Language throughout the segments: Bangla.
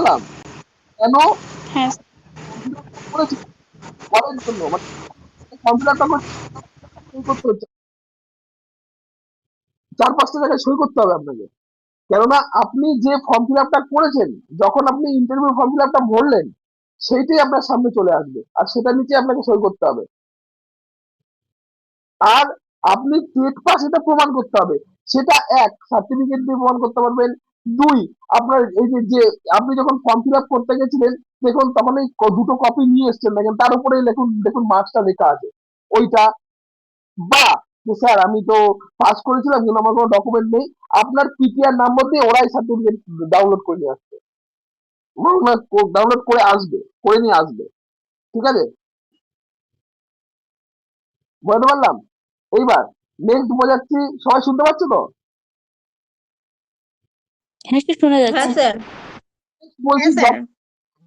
পারলাম? কেন হ্যাঁ করেছি করার জন্য, মানে ফর্ম ফিল আপটা সই করতে হচ্ছে, 4-5টা জায়গায় সই করতে হবে আপনাকে। কেননা আপনি যে ফর্ম ফিল আপটা করেছেন, যখন আপনি ইন্টারভিউ ফর্ম ফিল আপটা ভরলেন, সেইটাই আপনার সামনে চলে আসবে, আর সেটা নিচে আপনাকে সই করতে হবে। আর আপনি টেট পাস এটা প্রমাণ করতে হবে। সেটা এক, সার্টিফিকেট দিয়ে প্রমাণ করতে পারবেন। দুই, আপনার এই যে আপনি যখন ফর্ম ফিল আপ করতে গেছিলেন, দেখুন তখন এই দুটো কপি নিয়ে এসছেন, দেখেন তার উপরে দেখুন মার্কসটা লেখা আছে ওইটা। বা যে স্যার আমি তো পাস করেছিলাম কিন্তু আমার কোনো ডকুমেন্ট নেই, আপনার পিটিআর নাম্বার দিয়ে ওরাই সার্টিফিকেট ডাউনলোড করে নিয়ে আসবে, ডাউনলোড করে নিয়ে আসবে। ঠিক আছে, বলতে পারলাম? এইবার নেক্সট বোঝাচ্ছি, সবাই শুনতে পাচ্ছ তো? হ্যাঁ শোনা হ্যাঁ যাচ্ছে। স্যার। বলছি হ্যাঁ স্যার।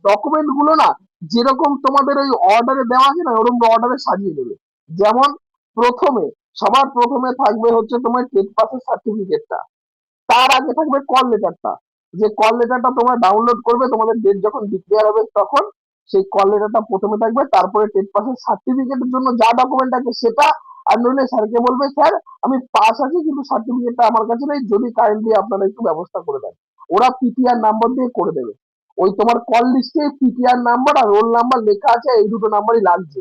ডকুমেন্ট গুলো না যেরকম তোমাদের ওই অর্ডারে দেওয়া আছে না, ওরকম অর্ডারে সাজিয়ে দেবে। যেমন প্রথমে, সবার প্রথমে থাকবে হচ্ছে তোমার টেট পাসের সার্টিফিকেটটা, তার আগে থাকবে কল লেটারটা। যে কল লেটারটা তোমরা ডাউনলোড করবে তোমাদের ডেট যখন ডিক্লেয়ার হবে তখন, সেই কল লেটারটা প্রথমে থাকবে, তারপরে টেট পাসের সার্টিফিকেটের জন্য যা ডকুমেন্ট আছে সেটা। আর নইলে স্যারকে বলবে স্যার আমি পাস আছি কিন্তু সার্টিফিকেটটা আমার কাছে নেই, যদি কাইন্ডলি আপনারা একটু ব্যবস্থা করে দেন। ওরা পিটিআর নাম্বার দিয়ে করে দেবে। ওই তোমার কল লিস্টে পিটিআর নাম্বার আর রোল নাম্বার লেখা আছে, এই দুটো নাম্বারই লাগছে।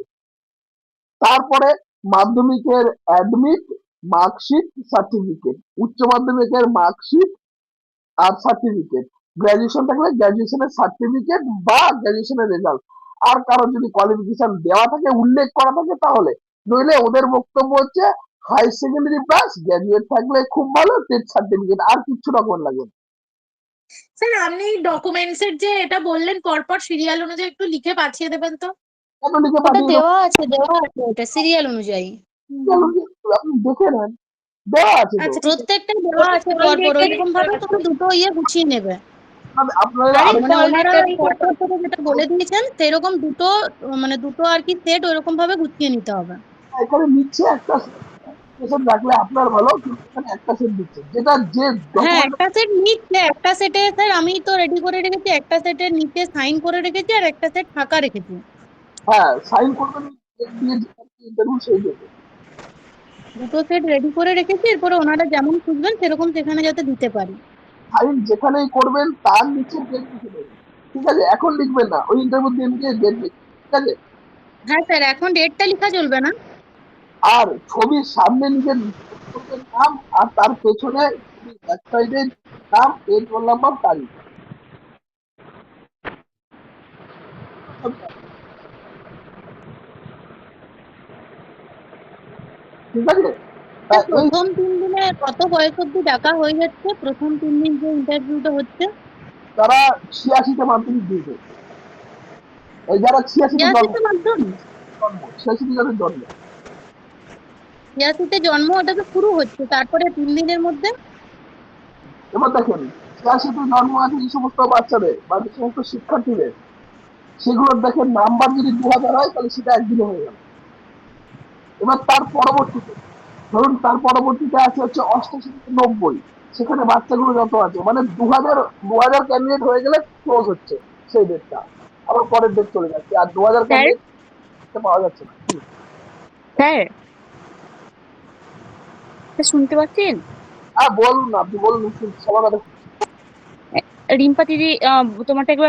তারপরে মাধ্যমিকের অ্যাডমিট, মার্কশিট, সার্টিফিকেট, উচ্চ মাধ্যমিকের মার্কশিট আর সার্টিফিকেট, গ্রাজুয়েশন থাকলে গ্রাজুয়েশনের সার্টিফিকেট বা গ্রাজুয়েশনের রেজাল্ট। আর কারো যদি কোয়ালিফিকেশন দেওয়া থাকে, উল্লেখ করা থাকে তাহলে, নইলে ওদের বক্তব্য হচ্ছে হাই সেকেন্ডারি পাস, গ্রাজুয়েট থাকলে খুব ভালো, টেট সার্টিফিকেট, আর কিছু ডকুমেন্ট লাগবে না। স্যার আপনি ডকুমেন্টস এর যে এটা বললেন পরপর সিরিয়াল অনুযায়ী একটু লিখে পাঠিয়ে দেবেন তো। কেন লিখে ওটা পাঠিয়ে দেবো? দেওয়া আছে ওটা সিরিয়াল অনুযায়ী। আপনি দেখে নেন, দেওয়া আছে তো। আচ্ছা ঠিক আছে। প্রত্যেকটা দেওয়া আছে পরপর, ওইরকম ভাবে তুমি দুটো গুছিয়ে নেবে। আপনারা আরে মানে কল ওনারা লেটারই পরপর করে যেটা বলে দিয়েছেন সেরকম দুটো, মানে দুটো আর কি সেট ওইরকম ভাবে গুছিয়ে নিতে হবে। এখানে নিচ্ছে একটা সেট রাখলে আপনার ভালো, কিন্তু এখানে একটা সেট দিচ্ছে, যেটা যে হ্যাঁ ডকুমেন্ট। একটা সেট নিচ্ছে, একটা সেটে স্যার আমি তো রেডি করে রেখেছি, একটা সেটের নিচে সাইন করে রেখেছি আর একটা সেট ফাঁকা রেখেছি। হ্যাঁ, সাইন করবেন, দিয়ে ইন্টারভিউ সেই দেবে। দুটো সেট রেডি করে রেখেছি, এরপরে ওনারা যেমন খুঁজবেন সেরকম সেখানে যাতে দিতে পারি। সাইন যেখানেই করবেন তার নিচে ডেট লিখে দেবেন। ঠিক আছে, এখন লিখবেন না, ওই ইন্টারভিউ দিন গিয়ে ডেট লিখবেন। ঠিক আছে, হ্যাঁ স্যার এখন ডেটটা লেখা চলবে না। আর ছবির সামনে নিজের নাম, আর তার পেছনে ছবির ব্যাক সাইডে নাম, ডেট, রোল নাম্বার, তারিখ। ঠিক আছে, তা স্যার এই প্রথম 3 দিনে কত বয়স অব্দি ডাকা হয়ে যাচ্ছে? প্রথম 3 দিন যে ইন্টারভিউটা হচ্ছে তারা 86তে মাধ্যমিক দিয়েছে। এই যারা 86তে জন্ম, 86তে মাধ্যমিক? 86তে যাদের জন্ম। 86তে জন্ম, ওটা তো শুরু হচ্ছে, তারপরে 3 দিনের মধ্যে। এবার দেখেন, 86তে জন্ম আছে যে সমস্ত বাচ্চাদের বা যে সমস্ত শিক্ষার্থীদের, সেগুলোর দেখেন নাম্বার যদি 2000 হয় তাহলে সেটা একদিনে হয়ে গেল। এবার তার পরবর্তীতে, ধরুন তার পরবর্তীতে আছে হচ্ছে 88 থেকে 90, সেখানে বাচ্চাগুলো যত আছে, মানে 2000 ক্যান্ডিডেট হয়ে গেলে ক্লোজ হচ্ছে সেই ডেটটা, আবার পরের ডেট চলে যাচ্ছে, আর 2000 স্যার ক্যান্ডিডেট পাওয়া যাচ্ছে না। স্যার শুনতে পাচ্ছেন? বলুন না, আপনি বলুন, সবার কথা। রিম্পা দিদি তোমারটা একবার